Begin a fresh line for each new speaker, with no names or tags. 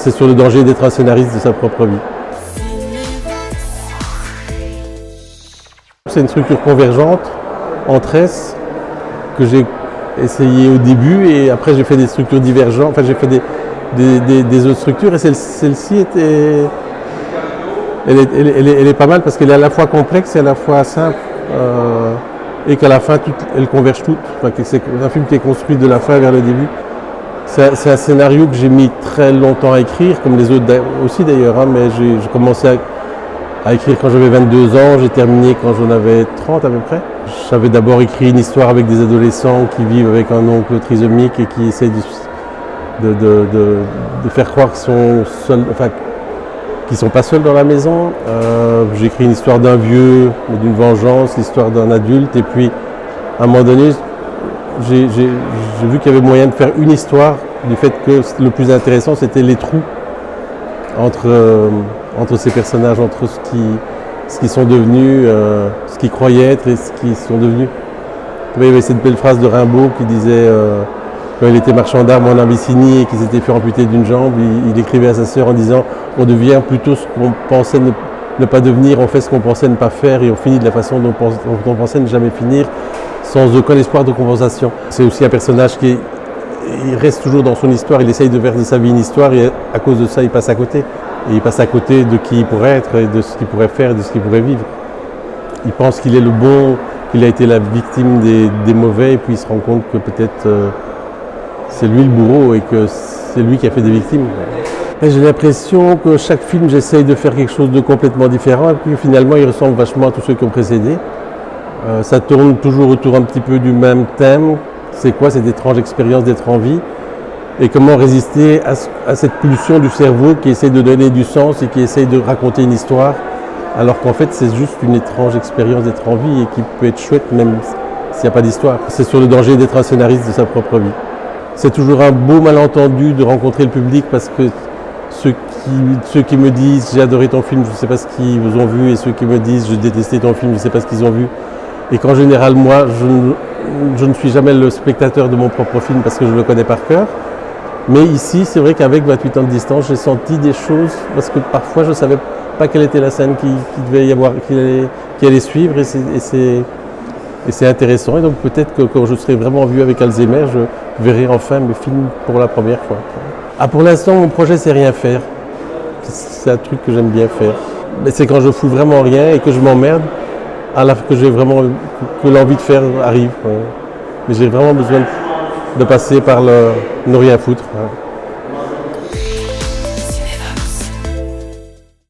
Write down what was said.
C'est sur le danger d'être un scénariste de sa propre vie. C'est une structure convergente entre S que j'ai essayé au début et après j'ai fait des structures divergentes, enfin j'ai fait des autres structures et celle-ci elle est pas mal parce qu'elle est à la fois complexe et à la fois simple et qu'à la fin elle converge toutes. Enfin, c'est un film qui est construit de la fin vers le début. C'est un scénario que j'ai mis très longtemps à écrire, comme les autres aussi d'ailleurs, hein, mais j'ai commencé à écrire quand j'avais 22 ans, j'ai terminé quand j'en avais 30 à peu près. J'avais d'abord écrit une histoire avec des adolescents qui vivent avec un oncle trisomique et qui essayent de faire croire qu'ils sont seuls, enfin, qu'ils ne sont pas seuls dans la maison. J'ai écrit une histoire d'un vieux, d'une vengeance, l'histoire d'un adulte, et puis à un moment donné, j'ai vu qu'il y avait moyen de faire une histoire du fait que le plus intéressant c'était les trous entre ces personnages, entre ce qu'ils sont devenus, ce qu'ils croyaient être et ce qu'ils sont devenus. Il y avait cette belle phrase de Rimbaud qui disait quand il était marchand d'armes en Abyssinie et qu'il s'était fait amputer d'une jambe, il écrivait à sa sœur en disant « On devient plutôt ce qu'on pensait ne pas devenir, on fait ce qu'on pensait ne pas faire et on finit de la façon dont on pensait ne jamais finir, sans aucun espoir de compensation ». C'est aussi un personnage qui il reste toujours dans son histoire, il essaye de faire de sa vie une histoire et à cause de ça il passe à côté. Et il passe à côté de qui il pourrait être et de ce qu'il pourrait faire et de ce qu'il pourrait vivre. Il pense qu'il est le bon, qu'il a été la victime des mauvais et puis il se rend compte que peut-être c'est lui le bourreau et que c'est lui qui a fait des victimes. J'ai l'impression que chaque film j'essaye de faire quelque chose de complètement différent et puis finalement il ressemble vachement à tous ceux qui ont précédé. Ça tourne toujours autour un petit peu du même thème. C'est quoi cette étrange expérience d'être en vie et comment résister à cette pulsion du cerveau qui essaie de donner du sens et qui essaie de raconter une histoire alors qu'en fait c'est juste une étrange expérience d'être en vie et qui peut être chouette même s'il n'y a pas d'histoire. C'est sur le danger d'être un scénariste de sa propre vie. C'est toujours un beau malentendu de rencontrer le public parce que ceux qui me disent j'ai adoré ton film, je ne sais pas ce qu'ils vous ont vu et ceux qui me disent j'ai détesté ton film, je ne sais pas ce qu'ils ont vu. Et qu'en général moi je ne suis jamais le spectateur de mon propre film parce que je le connais par cœur. Mais ici, c'est vrai qu'avec 28 ans de distance, j'ai senti des choses parce que parfois je ne savais pas quelle était la scène qui devait y avoir, qui allait suivre et c'est intéressant. Et donc peut-être que quand je serai vraiment vieux avec Alzheimer, je verrai enfin mes films pour la première fois. Ah, pour l'instant, mon projet, c'est rien faire. C'est un truc que j'aime bien faire. Mais c'est quand je fous vraiment rien et que je m'emmerde, que l'envie de faire arrive. Ouais. Mais j'ai vraiment besoin de passer par le ne rien foutre. Ouais.